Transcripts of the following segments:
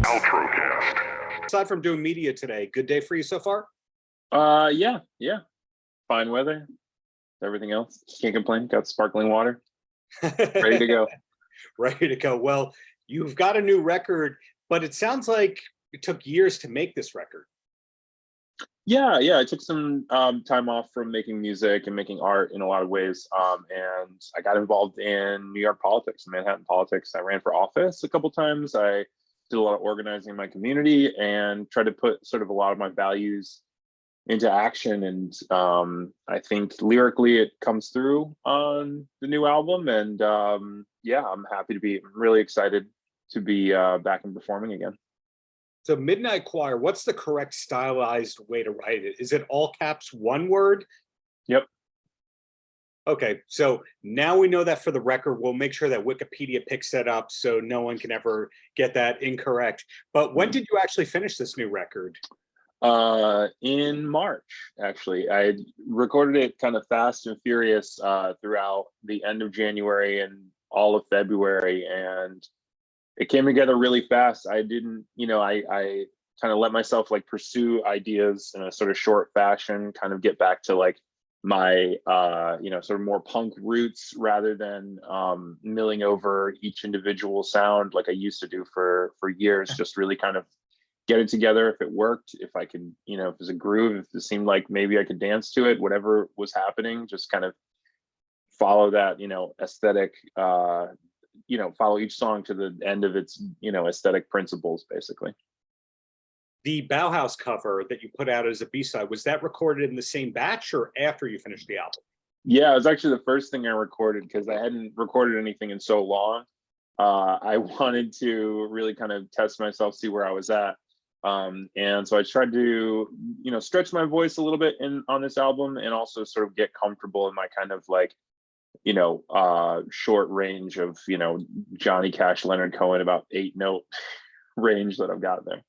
Paltrocast. Aside from doing media today, good day for you so far? Yeah. Fine weather. Everything else. Can't complain. Got sparkling water. Ready to go. Ready to go. Well, you've got a new record, but it sounds like it took years to make this record. Yeah. I took some time off from making music and making art in a lot of ways. And I got involved in New York politics, Manhattan politics. I ran for office a couple times. I did a lot of organizing in my community and tried to put sort of a lot of my values into action. And I think lyrically it comes through on the new album. And yeah, I'm really excited to be back and performing again. So Midnight Choir, what's the correct stylized way to write it? Is it all caps, one word? Yep. Okay, so now we know that for the record. We'll make sure that Wikipedia picks that up so no one can ever get that incorrect. But when did you actually finish this new record? In March, actually. I recorded it kind of fast and furious throughout the end of January and all of February, and it came together really fast. I didn't, I kind of let myself like pursue ideas in a sort of short fashion, kind of get back to like my sort of more punk roots rather than milling over each individual sound like I used to do for years. Just really kind of get it together if it worked, if I could, if it was a groove, if it seemed like maybe I could dance to it, whatever was happening, just kind of follow that, aesthetic, follow each song to the end of its, aesthetic principles, basically. The Bauhaus cover that you put out as a B-side, was that recorded in the same batch or after you finished the album? Yeah, it was actually the first thing I recorded because I hadn't recorded anything in so long. I wanted to really kind of test myself, see where I was at. And so I tried to, stretch my voice a little bit on this album and also sort of get comfortable in my kind of like, short range of, Johnny Cash, Leonard Cohen, about 8-note range that I've got there.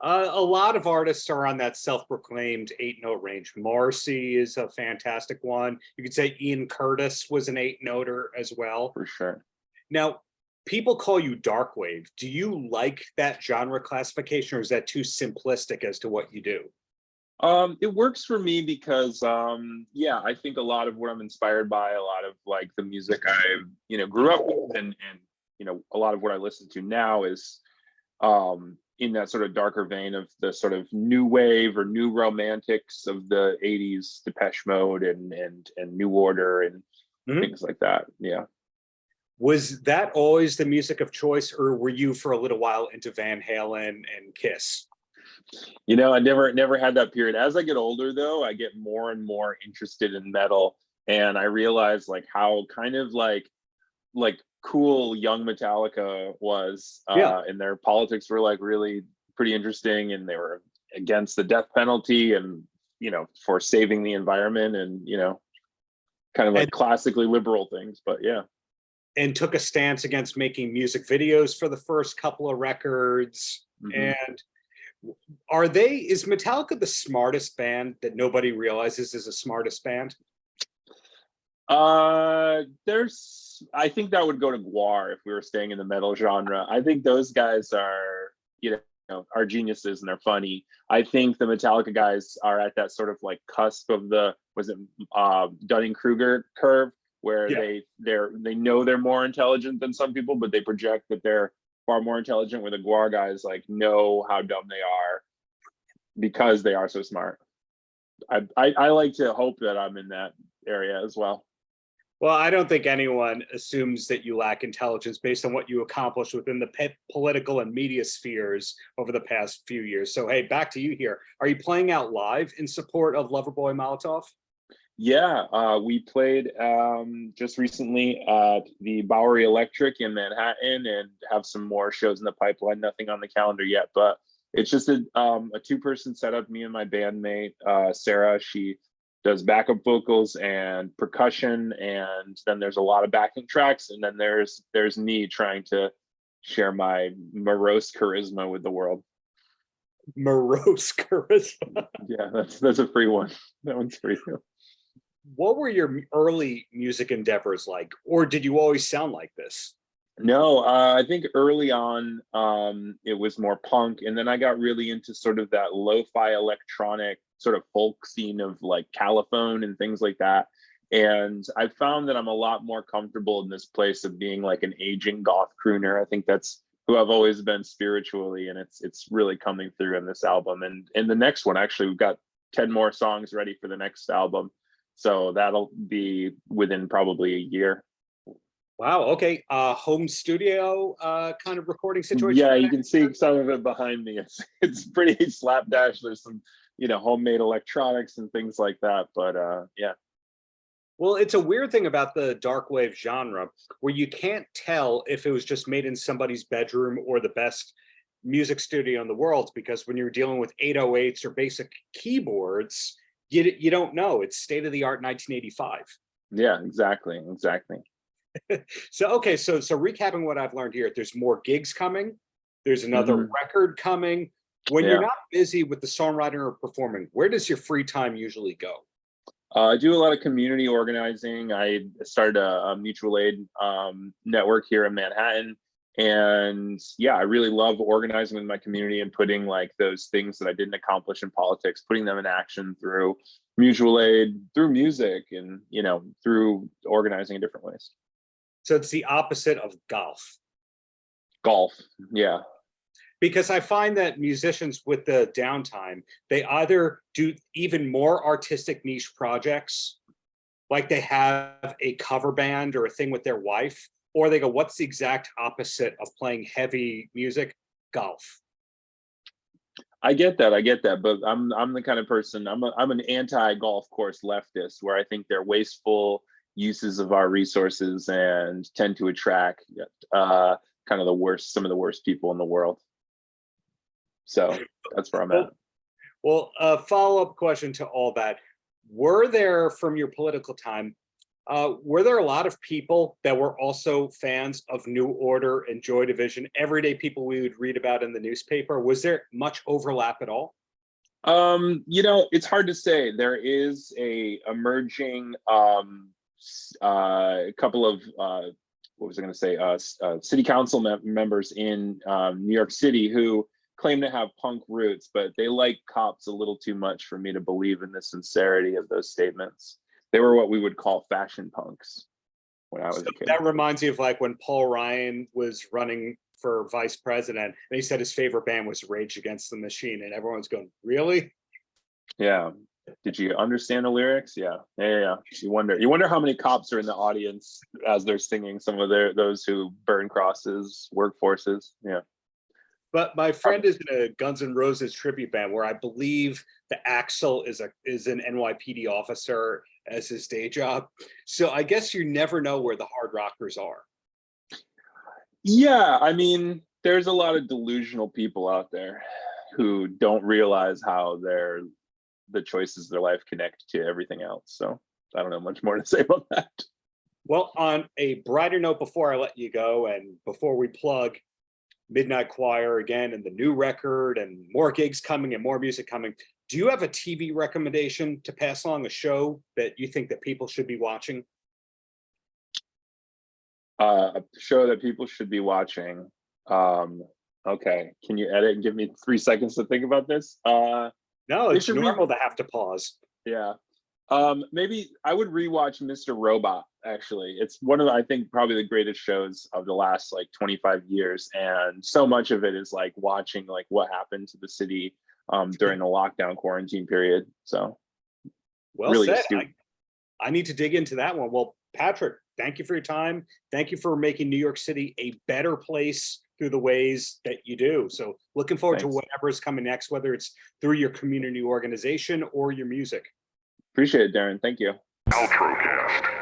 A lot of artists are on that self-proclaimed 8-note range. Morrissey is a fantastic one. You could say Ian Curtis was an 8-noter as well. For sure. Now, people call you dark wave. Do you like that genre classification, or is that too simplistic as to what you do? It works for me because I think a lot of what I'm inspired by, a lot of like the music I grew up with, and a lot of what I listen to now is in that sort of darker vein of the sort of new wave or new romantics of the 80s, Depeche Mode and New Order and things like that. Yeah. Was that always the music of choice, or were you for a little while into Van Halen and Kiss? I never had that period. As I get older, though, I get more and more interested in metal, and I realize like how kind of like cool young Metallica was, and their politics were like really pretty interesting, and they were against the death penalty and for saving the environment and kind of like classically liberal things. But yeah. And took a stance against making music videos for the first couple of records. And is Metallica the smartest band that nobody realizes is the smartest band? I think that would go to Guar if we were staying in the metal genre. I think those guys are, are geniuses and they're funny. I think the Metallica guys are at that sort of like cusp of Dunning-Kruger curve, where they know they're more intelligent than some people, but they project that they're far more intelligent, where the Guar guys like know how dumb they are because they are so smart. I like to hope that I'm in that area as well. Well, I don't think anyone assumes that you lack intelligence based on what you accomplished within the political and media spheres over the past few years. So, hey, back to you here. Are you playing out live in support of Loverboy Molotov? Yeah, we played just recently at the Bowery Electric in Manhattan and have some more shows in the pipeline. Nothing on the calendar yet, but it's just a two-person setup. Me and my bandmate, Sarah, she does backup vocals and percussion, and then there's a lot of backing tracks, and then there's me trying to share my morose charisma with the world. Morose charisma. Yeah, that's a free one. That one's free. What were your early music endeavors like, or did you always sound like this? No, I think early on, it was more punk, and then I got really into sort of that lo-fi electronic sort of folk scene of like Caliphone and things like that. And I found that I'm a lot more comfortable in this place of being like an aging goth crooner. I think that's who I've always been spiritually, and it's really coming through in this album. And in the next one, actually, we've got 10 more songs ready for the next album, so that'll be within probably a year. Wow. Okay. Home studio kind of recording situation. Yeah, you can see some of it behind me. It's pretty slapdash. There's some, homemade electronics and things like that. But yeah. Well, it's a weird thing about the dark wave genre where you can't tell if it was just made in somebody's bedroom or the best music studio in the world, because when you're dealing with 808s or basic keyboards, you don't know. It's state of the art 1985. Yeah, exactly. So okay, so recapping what I've learned here, there's more gigs coming, there's another record coming. When you're not busy with the songwriting or performing, where does your free time usually go? I do a lot of community organizing. I started a mutual aid network here in Manhattan, and yeah, I really love organizing with my community and putting like those things that I didn't accomplish in politics, putting them in action through mutual aid, through music, and through organizing in different ways. So it's the opposite of golf. Golf, yeah. Because I find that musicians with the downtime, they either do even more artistic niche projects, like they have a cover band or a thing with their wife, or they go, what's the exact opposite of playing heavy music? Golf. I get that, but I'm the kind of person, I'm an anti-golf course leftist, where I think they're wasteful uses of our resources and tend to attract kind of some of the worst people in the world. So that's where I'm at. Well, a follow-up question to all that. Were there, from your political time, were there a lot of people that were also fans of New Order and Joy Division, everyday people we would read about in the newspaper? Was there much overlap at all? It's hard to say. There is a emerging a couple of what was I going to say? City council members in New York City who claim to have punk roots, but they like cops a little too much for me to believe in the sincerity of those statements. They were what we would call fashion punks when I was a kid. That reminds me of like when Paul Ryan was running for vice president, and he said his favorite band was Rage Against the Machine, and everyone's going, really? Yeah. Did you understand the lyrics? Yeah. You wonder how many cops are in the audience as they're singing some of those who burn crosses, workforces. Yeah. But my friend is in a Guns N' Roses tribute band where I believe the Axl is an NYPD officer as his day job. So I guess you never know where the hard rockers are. Yeah, I mean, there's a lot of delusional people out there who don't realize how the choices of their life connect to everything else. So I don't know much more to say about that. Well, on a brighter note, before I let you go and before we plug Midnight Choir again and the new record and more gigs coming and more music coming, do you have a TV recommendation to pass along, a show that you think that people should be watching? A show that people should be watching. Okay, can you edit and give me 3 seconds to think about this? No, it's normal to have to pause. Yeah. Maybe I would rewatch Mr. Robot, actually. It's one of I think probably the greatest shows of the last like 25 years. And so much of it is like watching like what happened to the city during the lockdown quarantine period. So well really said. I need to dig into that one. Well, Patrick, thank you for your time. Thank you for making New York City a better place through the ways that you do. So looking forward to whatever is coming next, whether it's through your community organization or your music. Appreciate it, Darren. Thank you. Paltrocast.